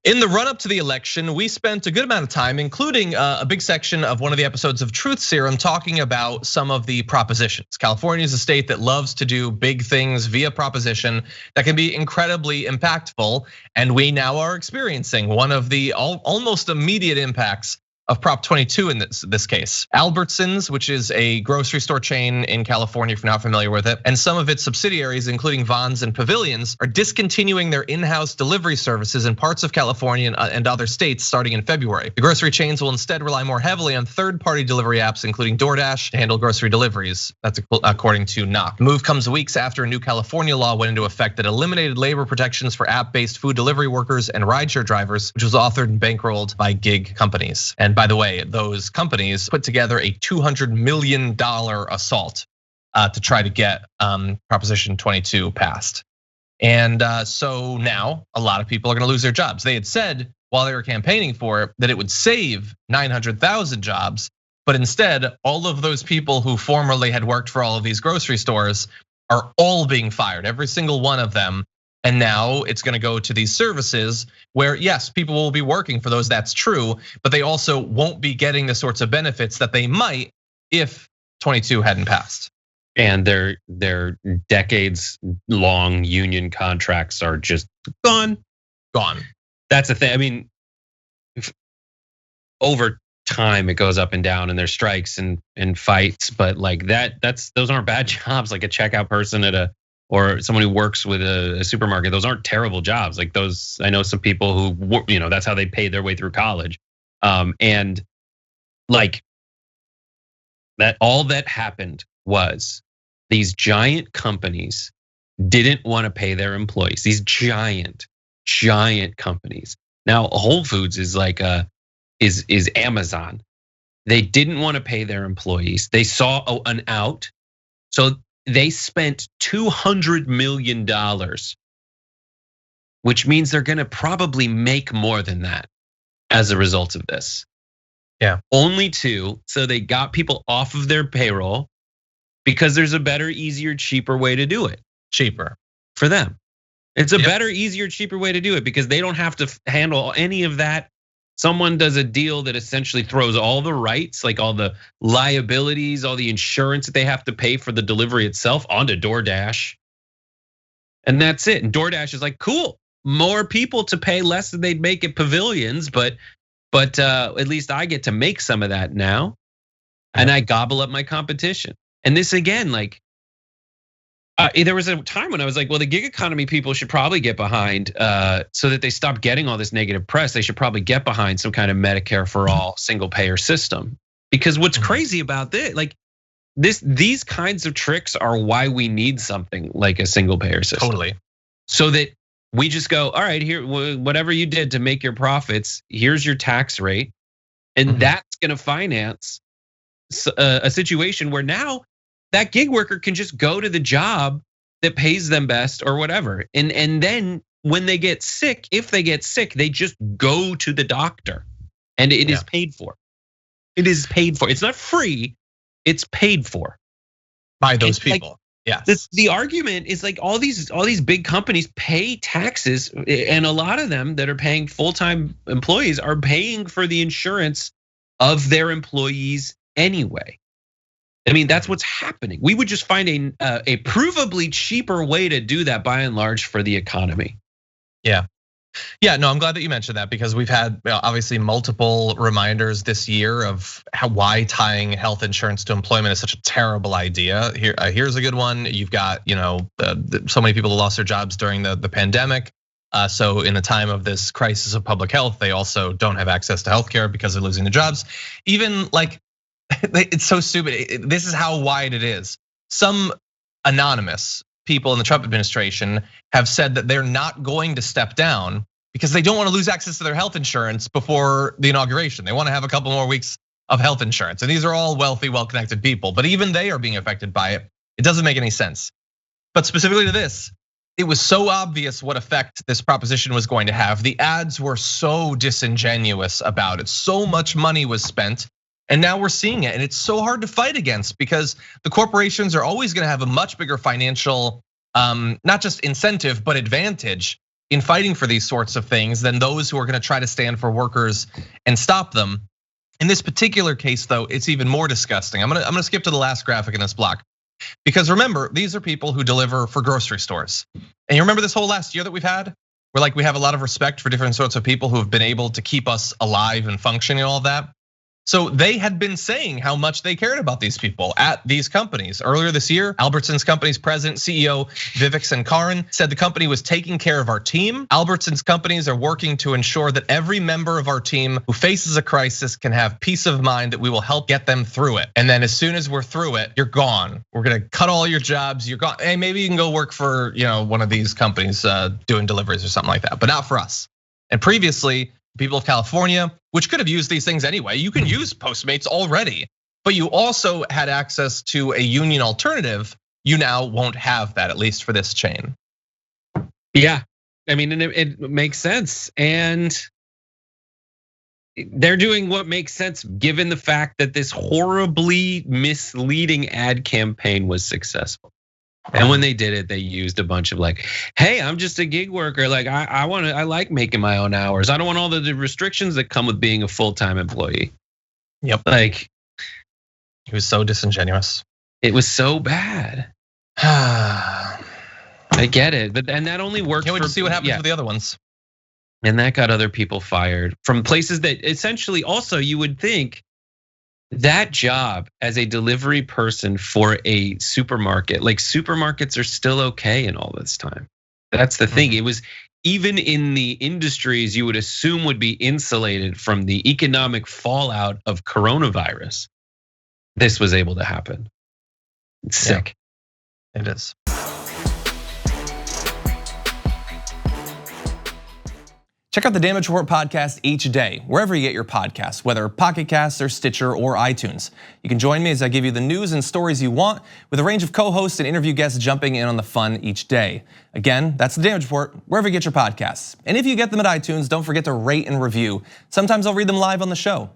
In the run up to the election, we spent a good amount of time, including a big section of one of the episodes of Truth Serum, talking about some of the propositions. California is a state that loves to do big things via proposition that can be incredibly impactful. And we now are experiencing one of the almost immediate impacts of Prop 22 in this case. Albertsons, which is a grocery store chain in California, if you're not familiar with it, and some of its subsidiaries, including Vons and Pavilions, are discontinuing their in-house delivery services in parts of California and other states starting in February. The grocery chains will instead rely more heavily on third-party delivery apps, including DoorDash, to handle grocery deliveries. That's according to Knock. The move comes weeks after a new California law went into effect that eliminated labor protections for app-based food delivery workers and rideshare drivers, which was authored and bankrolled by gig companies. And by the way, those companies put together a $200 million assault to try to get Proposition 22 passed. And so now a lot of people are gonna lose their jobs. They had said while they were campaigning for it that it would save 900,000 jobs, but instead all of those people who formerly had worked for all of these grocery stores are all being fired, every single one of them. And now it's gonna go to these services where, yes, people will be working for those, that's true, but they also won't be getting the sorts of benefits that they might if 22 hadn't passed. And their decades long union contracts are just gone. That's the thing. I mean, over time it goes up and down and there's strikes and fights, but like those aren't bad jobs, like a checkout person or someone who works with a supermarket. Those aren't terrible jobs. Like those, I know some people who, that's how they paid their way through college. And like that, all that happened was these giant companies didn't want to pay their employees. These giant companies. Now Whole Foods is like is Amazon. They didn't want to pay their employees. They saw an out. So they spent $200 million, which means they're gonna probably make more than that as a result of this. Yeah. Only two, so they got people off of their payroll because there's a better, easier, cheaper way to do it. Cheaper. For them. It's a better, easier, cheaper way to do it because they don't have to handle any of that. Someone does a deal that essentially throws all the rights, like all the liabilities, all the insurance that they have to pay for the delivery itself onto DoorDash. And that's it. And DoorDash is like, cool, more people to pay less than they'd make at Pavilions, but at least I get to make some of that now. And I gobble up my competition. And this again, like, there was a time when I was like, well, the gig economy people should probably get behind so that they stop getting all this negative press. They should probably get behind some kind of Medicare for all single payer system. Because what's crazy about this, like these kinds of tricks are why we need something like a single payer system. Totally. So that we just go, all right, here, whatever you did to make your profits, here's your tax rate. And that's gonna finance a situation where now that gig worker can just go to the job that pays them best or whatever. And then when they get sick, if they get sick, they just go to the doctor and it is paid for. It is paid for. It's not free, it's paid for. By those people. Yes. The argument is like all these big companies pay taxes, and a lot of them that are paying full-time employees are paying for the insurance of their employees anyway. I mean, that's what's happening. We would just find a provably cheaper way to do that by and large for the economy. Yeah, no, I'm glad that you mentioned that because we've had obviously multiple reminders this year of why tying health insurance to employment is such a terrible idea. Here's a good one. You've got so many people who lost their jobs during the pandemic. So in the time of this crisis of public health, they also don't have access to healthcare because they're losing their jobs. Even like, it's so stupid. This is how wide it is. Some anonymous people in the Trump administration have said that they're not going to step down because they don't want to lose access to their health insurance before the inauguration. They want to have a couple more weeks of health insurance. And these are all wealthy, well-connected people, but even they are being affected by it. It doesn't make any sense. But specifically to this, it was so obvious what effect this proposition was going to have. The ads were so disingenuous about it. So much money was spent. And now we're seeing it, and it's so hard to fight against because the corporations are always gonna have a much bigger financial, not just incentive, but advantage in fighting for these sorts of things than those who are gonna try to stand for workers and stop them. In this particular case, though, it's even more disgusting. I'm gonna skip to the last graphic in this block. Because remember, these are people who deliver for grocery stores. And you remember this whole last year that we've had? Where we have a lot of respect for different sorts of people who have been able to keep us alive and functioning and all of that. So they had been saying how much they cared about these people at these companies. Earlier this year, Albertsons company's president, CEO Vivek Sankaran said the company was taking care of our team. Albertsons companies are working to ensure that every member of our team who faces a crisis can have peace of mind that we will help get them through it. And then as soon as we're through it, you're gone. We're gonna cut all your jobs, you're gone. Hey, maybe you can go work for one of these companies doing deliveries or something like that, but not for us. And previously, people of California, which could have used these things anyway. You can use Postmates already, but you also had access to a union alternative. You now won't have that, at least for this chain. Yeah, I mean, and it makes sense. And they're doing what makes sense given the fact that this horribly misleading ad campaign was successful. And when they did it, they used a bunch of hey, I'm just a gig worker. I like making my own hours. I don't want all the restrictions that come with being a full-time employee. Yep. It was so disingenuous. It was so bad. I get it, and that only worked. Can't wait to see what happens with the other ones. And that got other people fired from places that essentially also you would think that job as a delivery person for a supermarket, supermarkets are still okay in all this time. That's the thing. It was even in the industries you would assume would be insulated from the economic fallout of coronavirus. This was able to happen. It's sick. Yeah, it is. Check out the Damage Report podcast each day, wherever you get your podcasts, whether Pocket Casts or Stitcher or iTunes. You can join me as I give you the news and stories you want, with a range of co-hosts and interview guests jumping in on the fun each day. Again, that's the Damage Report, wherever you get your podcasts. And if you get them at iTunes, don't forget to rate and review. Sometimes I'll read them live on the show.